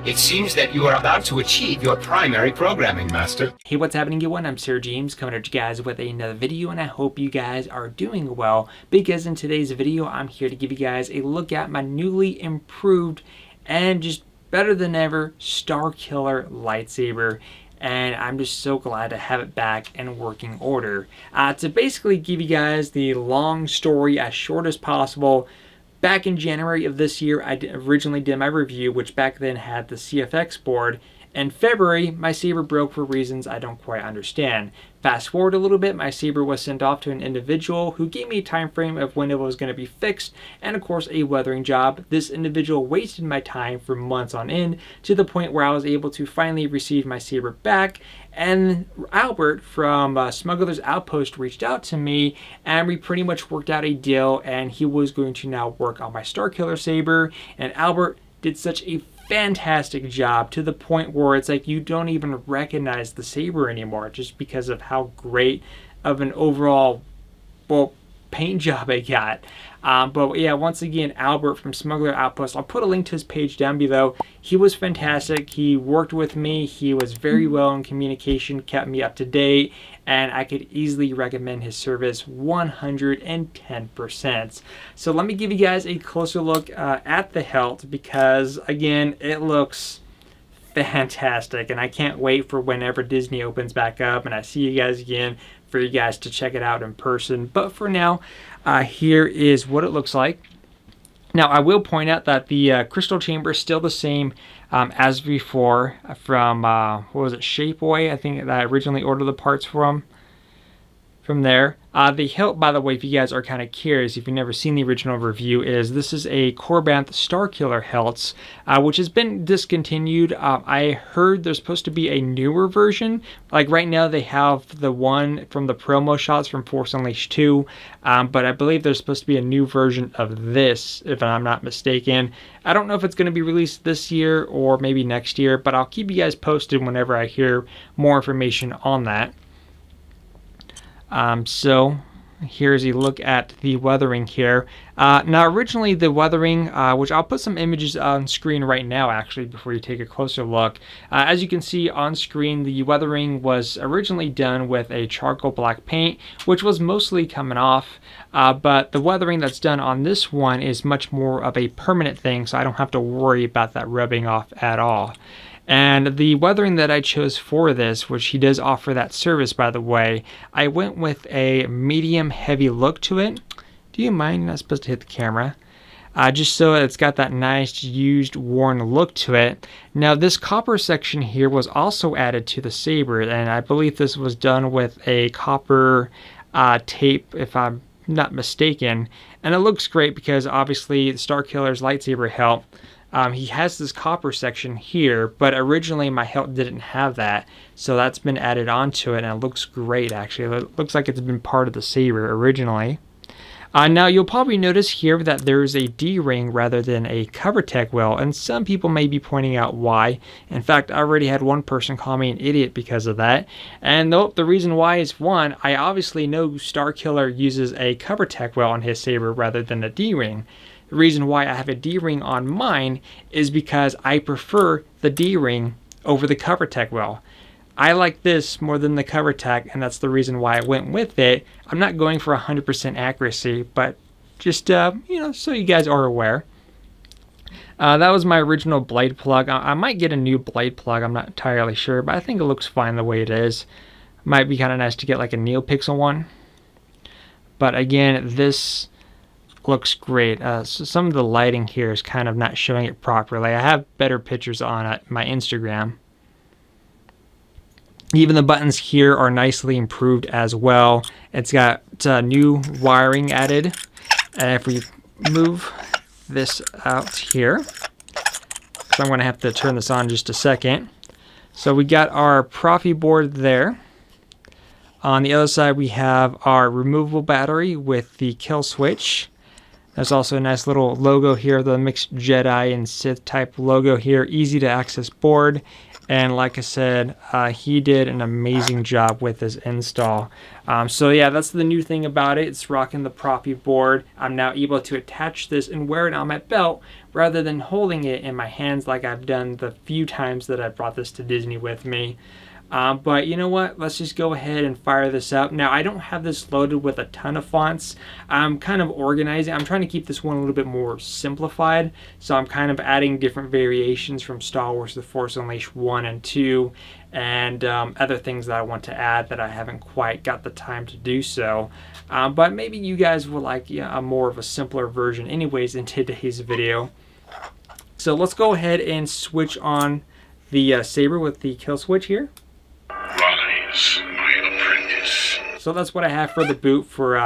It seems that you are about to achieve your primary programming, Master. Hey, what's happening, everyone? I'm SirJames coming at you guys with another video, and I hope you guys are doing well, because in today's video, I'm here to give you guys a look at my newly improved and just better than ever Starkiller lightsaber. And I'm just so glad to have it back in working order. To basically give you guys the long story as short as possible, back in January of this year, I originally did my review, which back then had the CFX board. In February, my saber broke for reasons I don't quite understand. Fast forward a little bit, my saber was sent off to an individual who gave me a time frame of when it was going to be fixed, and of course a weathering job. This individual wasted my time for months on end, to the point where I was able to finally receive my saber back, and Albert from Smuggler's Outpost reached out to me, and we pretty much worked out a deal, and he was going to now work on my Starkiller saber, and Albert did such a fantastic job, to the point where it's like you don't even recognize the saber anymore, just because of how great of an overall paint job I got. But yeah, once again, Albert from Smuggler Outpost, I'll put a link to his page down below. He was fantastic. He worked with me. He was very well in communication, kept me up to date, and I could easily recommend his service 110%. So let me give you guys a closer look at the hilt, because again, it looks fantastic, and I can't wait for whenever Disney opens back up and I see you guys again, for you guys to check it out in person. But for now, here is what it looks like. Now, I will point out that the crystal chamber is still the same as before from, what was it, Shapeaway? I think that I originally ordered the parts from there. The hilt, by the way, if you guys are kind of curious, if you've never seen the original review, this is a Corbanth Starkiller hilt, which has been discontinued. I heard there's supposed to be a newer version. Like right now, they have the one from the promo shots from Force Unleashed 2, but I believe there's supposed to be a new version of this, if I'm not mistaken. I don't know if it's going to be released this year or maybe next year, but I'll keep you guys posted whenever I hear more information on that. So here's a look at the weathering here. Now originally the weathering, which I'll put some images on screen right now actually before you take a closer look. As you can see on screen, the weathering was originally done with a charcoal black paint, which was mostly coming off, but the weathering that's done on this one is much more of a permanent thing, so I don't have to worry about that rubbing off at all. And the weathering that I chose for this, which he does offer that service, by the way, I went with a medium heavy look to it. Do you mind? You're not supposed to hit the camera. Just so it's got that nice used worn look to it. Now this copper section here was also added to the saber, and I believe this was done with a copper tape, if I'm not mistaken. And it looks great because obviously Starkiller's lightsaber hilt, he has this copper section here, but originally my hilt didn't have that, so that's been added onto it, and it looks great actually. It looks like it's been part of the saber originally. Now you'll probably notice here that there's a D-ring rather than a cover tech wheel, and some people may be pointing out why. In fact, I already had one person call me an idiot because of that. And the reason why is, one, I obviously know Starkiller uses a cover tech wheel on his saber rather than a D-ring. The reason why I have a D-ring on mine is because I prefer the D-ring over the cover tech wheel. I like this more than the cover tech, and that's the reason why I went with it. I'm not going for 100% accuracy, but just, you know, so you guys are aware. That was my original blade plug. I might get a new blade plug, I'm not entirely sure, but I think it looks fine the way it is. Might be kind of nice to get like a NeoPixel one. But again, this looks great. So some of the lighting here is kind of not showing it properly. I have better pictures on my Instagram. Even the buttons here are nicely improved as well. It's got new wiring added. And if we move this out here, so I'm going to have to turn this on just a second. So we got our Profi board there. On the other side we have our removable battery with the kill switch. There's also a nice little logo here, the mixed Jedi and Sith type logo here, easy to access board. And like I said, he did an amazing job with this install. So yeah, that's the new thing about it. It's rocking the Profi board. I'm now able to attach this and wear it on my belt rather than holding it in my hands like I've done the few times that I brought this to Disney with me. But you know what? Let's just go ahead and fire this up. Now, I don't have this loaded with a ton of fonts. I'm kind of organizing. I'm trying to keep this one a little bit more simplified. So I'm kind of adding different variations from Star Wars The Force Unleashed 1 and 2 and other things that I want to add that I haven't quite got the time to do so. But maybe you guys will like a more of a simpler version anyways in today's video. So let's go ahead and switch on the saber with the kill switch here. Rise, my apprentice. So that's what I have for the boot for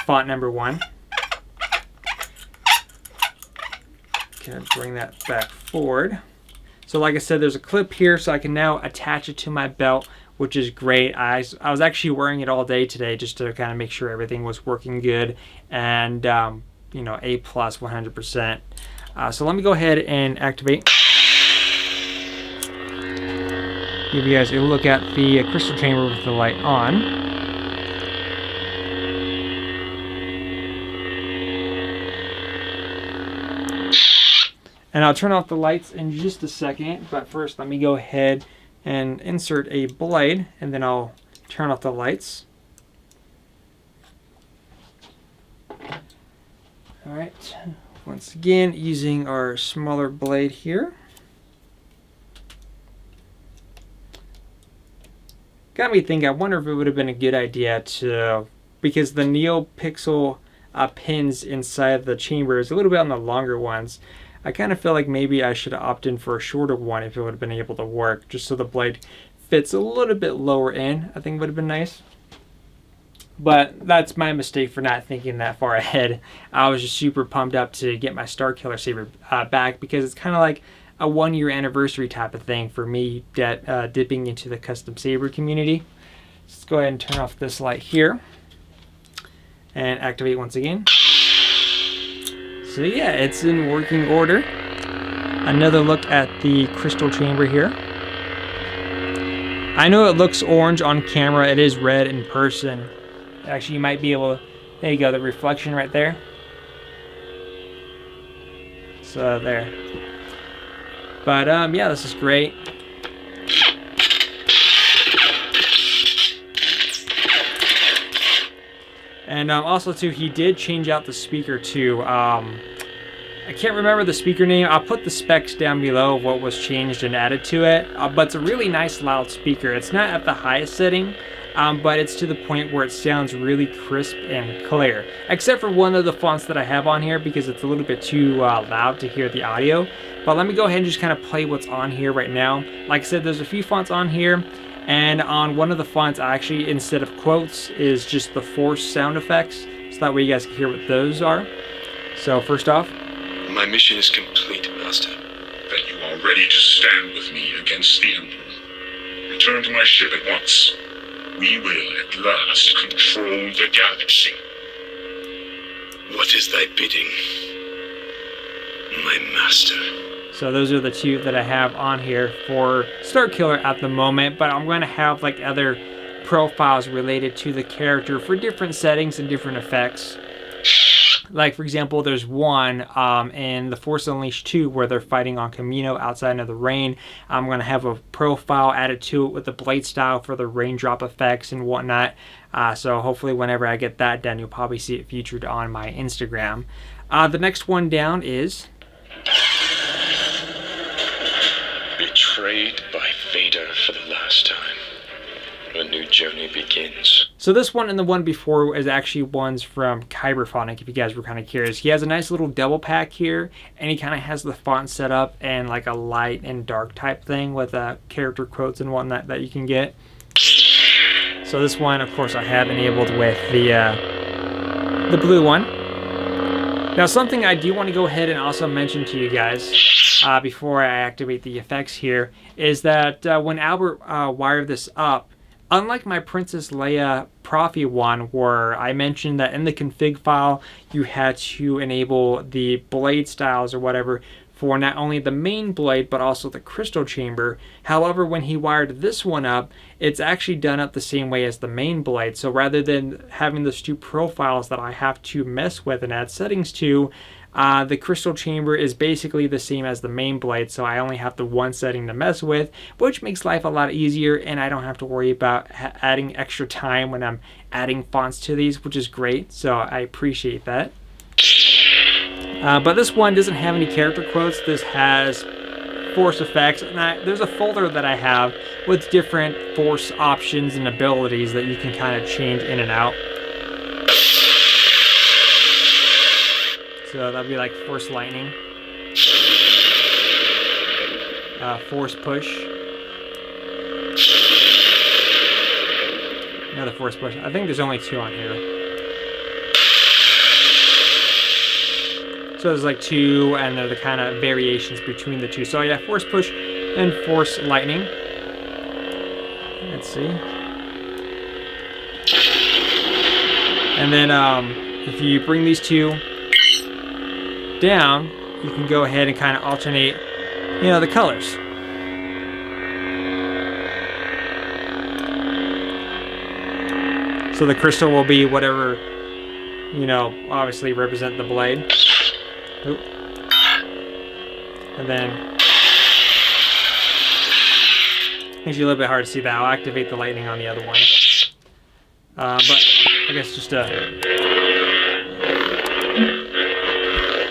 font number 1. Okay, bring that back forward. So like I said, there's a clip here so I can now attach it to my belt, which is great. I was actually wearing it all day today just to kind of make sure everything was working good and you know, A+, 100%. So let me go ahead and activate. Give you guys a look at the crystal chamber with the light on. And I'll turn off the lights in just a second, but first let me go ahead and insert a blade, and then I'll turn off the lights. Alright, once again, using our smaller blade here. Got me thinking, I wonder if it would have been a good idea to, because the NeoPixel pins inside the chamber is a little bit on the longer ones. I kind of feel like maybe I should opt in for a shorter one if it would have been able to work, just so the blade fits a little bit lower in. I think would have been nice. But that's my mistake for not thinking that far ahead. I was just super pumped up to get my Starkiller saber back because it's kind of like a 1-year anniversary type of thing for me dipping into the custom saber community. Let's go ahead and turn off this light here and activate once again. So yeah, it's in working order. Another look at the crystal chamber here. I know it looks orange on camera, it is red in person. Actually, you might be able to, there you go, the reflection right there. So there. But yeah, this is great. And also too, he did change out the speaker too. I can't remember the speaker name. I'll put the specs down below of what was changed and added to it. But it's a really nice loud speaker. It's not at the highest setting, but it's to the point where it sounds really crisp and clear. Except for one of the fonts that I have on here because it's a little bit too loud to hear the audio. But let me go ahead and just kind of play what's on here right now. Like I said, there's a few fonts on here. And on one of the fonts, I actually, instead of quotes, is just the Force sound effects. So that way you guys can hear what those are. So first off. My mission is complete, Master. Then you are ready to stand with me against the Emperor. Return to my ship at once. We will at last control the galaxy. What is thy bidding, my master? So those are the two that I have on here for Starkiller at the moment, but I'm going to have like other profiles related to the character for different settings and different effects. Like for example, there's one in The Force Unleashed 2 where they're fighting on Camino outside of the rain. I'm going to have a profile added to it with the blade style for the raindrop effects and whatnot. So hopefully whenever I get that done, you'll probably see it featured on my Instagram. The next one down is... Betrayed by Vader for the last time. A new journey begins. So this one and the one before is actually ones from Kyberphonic, if you guys were kind of curious. He has a nice little double pack here, and he kind of has the font set up and like a light and dark type thing with character quotes and whatnot that you can get. So this one, of course, I have enabled with the blue one. Now something I do want to go ahead and also mention to you guys before I activate the effects here is that when Albert wired this up, unlike my Princess Leia Profi one where I mentioned that in the config file you had to enable the blade styles or whatever for not only the main blade but also the crystal chamber. However, when he wired this one up, it's actually done up the same way as the main blade. So rather than having those two profiles that I have to mess with and add settings to, the crystal chamber is basically the same as the main blade, so I only have the one setting to mess with, which makes life a lot easier, and I don't have to worry about adding extra time when I'm adding fonts to these, which is great, so I appreciate that. But this one doesn't have any character quotes. This has force effects, and there's a folder that I have with different force options and abilities that you can kind of change in and out. So that'd be like force lightning, force push, another force push. I think there's only two on here. So there's like two, and they're the kind of variations between the two. So yeah, force push and force lightning. Let's see. And then if you bring these two down, you can go ahead and kind of alternate, the colors. So the crystal will be whatever, obviously represent the blade. Oop. And then makes you a little bit hard to see that. I'll activate the lightning on the other one. But I guess just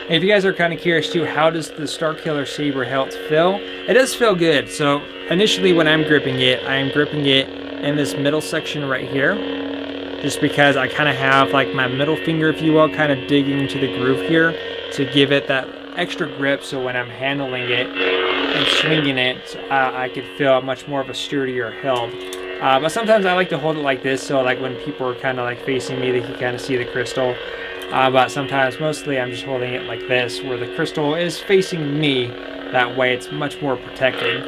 if you guys are kind of curious too, how does the Starkiller saber hilt feel? It does feel good. So initially when I'm gripping it, I am gripping it in this middle section right here, just because I kind of have like my middle finger, if you will, kind of digging into the groove here to give it that extra grip, so when I'm handling it and swinging it, I could feel much more of a sturdier hilt. But sometimes I like to hold it like this, so like when people are kind of like facing me, they can kind of see the crystal. But sometimes, mostly, I'm just holding it like this, where the crystal is facing me. That way it's much more protected.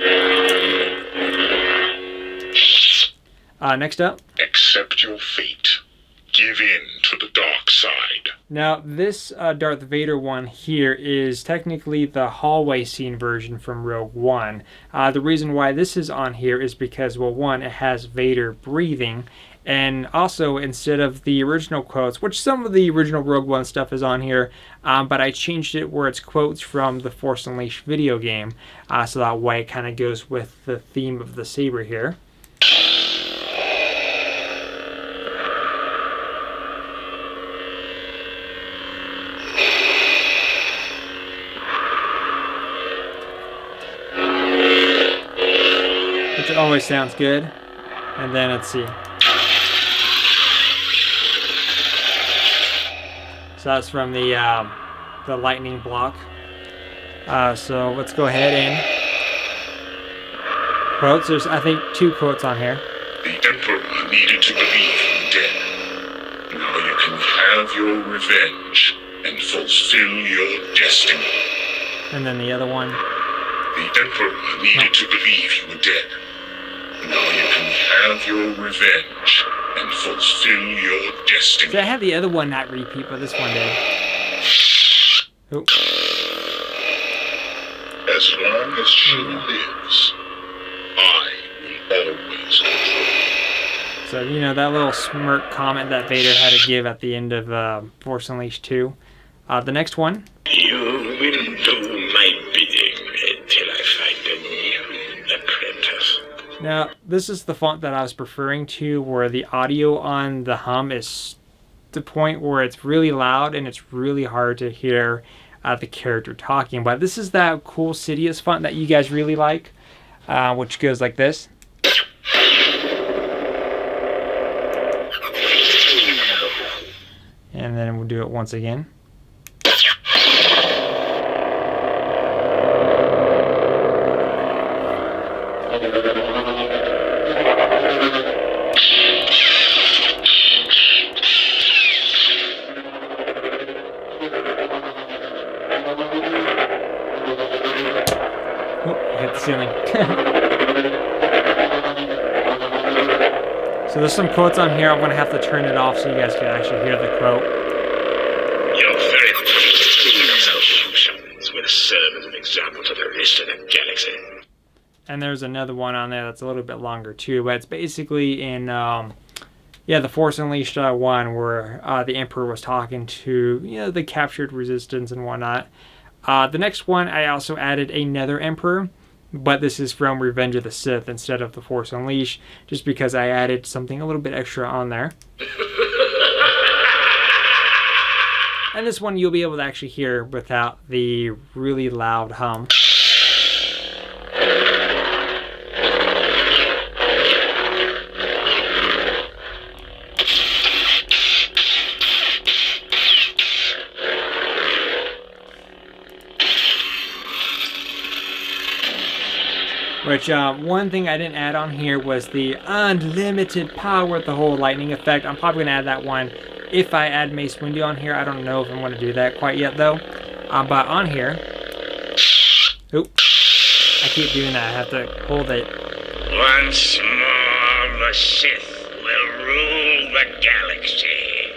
Next up. Accept your fate. Give in to the dark side. Now, this Darth Vader one here is technically the hallway scene version from Rogue One. The reason why this is on here is because, well, one, it has Vader breathing, and also instead of the original quotes, which some of the original Rogue One stuff is on here, but I changed it where it's quotes from the Force Unleashed video game, so that way it kind of goes with the theme of the saber here. Which always sounds good. And then let's see. So that's from the lightning block. So let's go ahead and quotes. There's, I think, 2 quotes on here. The Emperor needed to believe him dead. Now you can have your revenge and fulfill your destiny. And then the other one. The Emperor needed to believe you were dead. Now you can have your revenge and fulfill your destiny. See, I had the other one not repeat, but this one did. Oh. As long as she lives, I will always control. So, that little smirk comment that Vader had to give at the end of Force Unleashed 2. The next one. You will do my bidding until I find a new apprentice. Now, this is the font that I was referring to, where the audio on the hum is the point where it's really loud and it's really hard to hear the character talking. But this is that cool Sidious font that you guys really like, which goes like this. And then we'll do it once again. Hit the ceiling. So there's some quotes on here. I'm going to have to turn it off so you guys can actually hear the quote. Your very solutions with serve as an example to the rest of the galaxy. And there's another one on there that's a little bit longer too, but it's basically in the Force Unleashed 1, where the Emperor was talking to the captured resistance and whatnot. The next one, I also added another Emperor, but this is from Revenge of the Sith instead of the Force Unleashed, just because I added something a little bit extra on there. And this one you'll be able to actually hear without the really loud hum. Which, one thing I didn't add on here was the unlimited power, the whole lightning effect. I'm probably going to add that one if I add Mace Windu on here. I don't know if I'm going to do that quite yet, though. But on here... Oop. I keep doing that. I have to hold it. Once more, the Sith will rule the galaxy.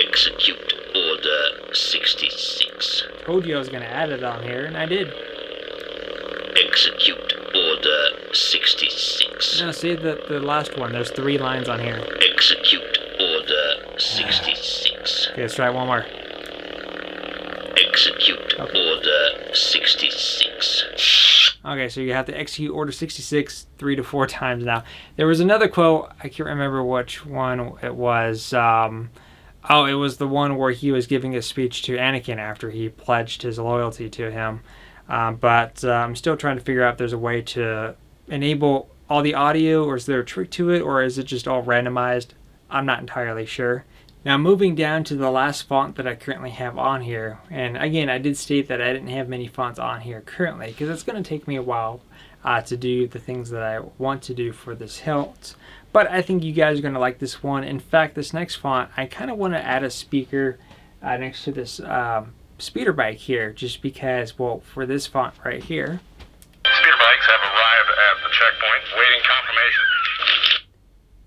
Execute Order 66. Told you I was going to add it on here, and I did. Execute Order 66. No, see the last one. There's 3 lines on here. Execute Order 66. Okay, let's try it one more. Execute Order 66. Okay, so you have to execute Order 66 3 to 4 times now. There was another quote. I can't remember which one it was. It was the one where he was giving a speech to Anakin after he pledged his loyalty to him. But I'm still trying to figure out if there's a way to enable all the audio, or is there a trick to it, or is it just all randomized? I'm not entirely sure. Now moving down to the last font that I currently have on here, and again I did state that I didn't have many fonts on here currently because it's going to take me a while to do the things that I want to do for this hilt. But I think you guys are going to like this one. In fact, this next font, I kind of want to add a speaker next to this speeder bike here, just because, well, for this font right here. Speeder bikes have arrived at the checkpoint, waiting confirmation.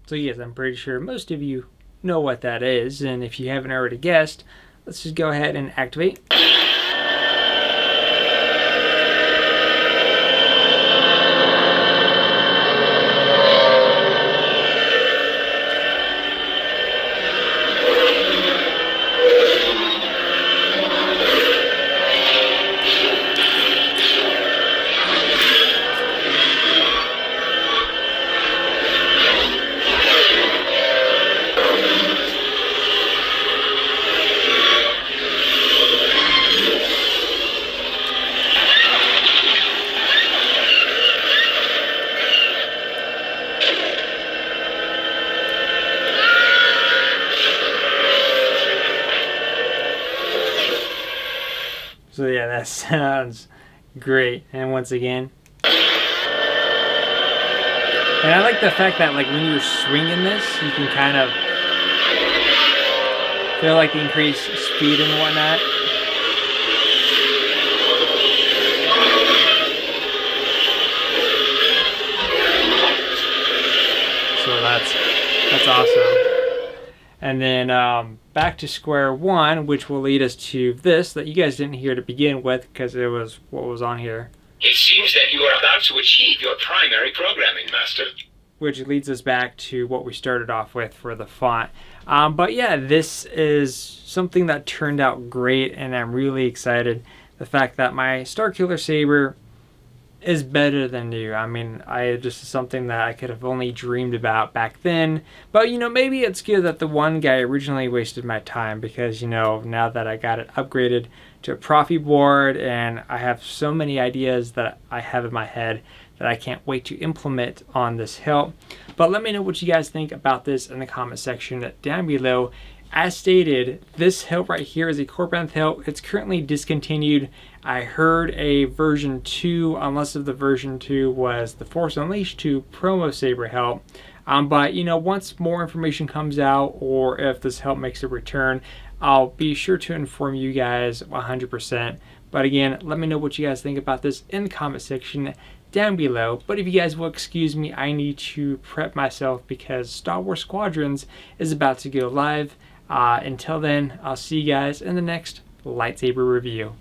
So yes, I'm pretty sure most of you know what that is, and if you haven't already guessed, let's just go ahead and activate. So yeah, that sounds great. And once again, and I like the fact that like when you're swinging this, you can kind of feel like the increased speed and whatnot. So that's awesome. And then back to square one, which will lead us to this that you guys didn't hear to begin with because it was what was on here. It seems that you are about to achieve your primary programming, Master. Which leads us back to what we started off with for the font. But yeah, this is something that turned out great, and I'm really excited. The fact that my Starkiller saber is better than new. I mean, just something that I could have only dreamed about back then. But, maybe it's good that the one guy originally wasted my time because, now that I got it upgraded to a Profi board and I have so many ideas that I have in my head that I can't wait to implement on this hilt. But let me know what you guys think about this in the comment section down below. As stated, this hilt right here is a Corbranth hilt. It's currently discontinued. I heard a version 2, unless if the version 2 was the Force Unleashed 2 promo saber hilt. But once more information comes out, or if this hilt makes a return, I'll be sure to inform you guys 100%. But again, let me know what you guys think about this in the comment section down below. But if you guys will excuse me, I need to prep myself because Star Wars Squadrons is about to go live. Until then, I'll see you guys in the next lightsaber review.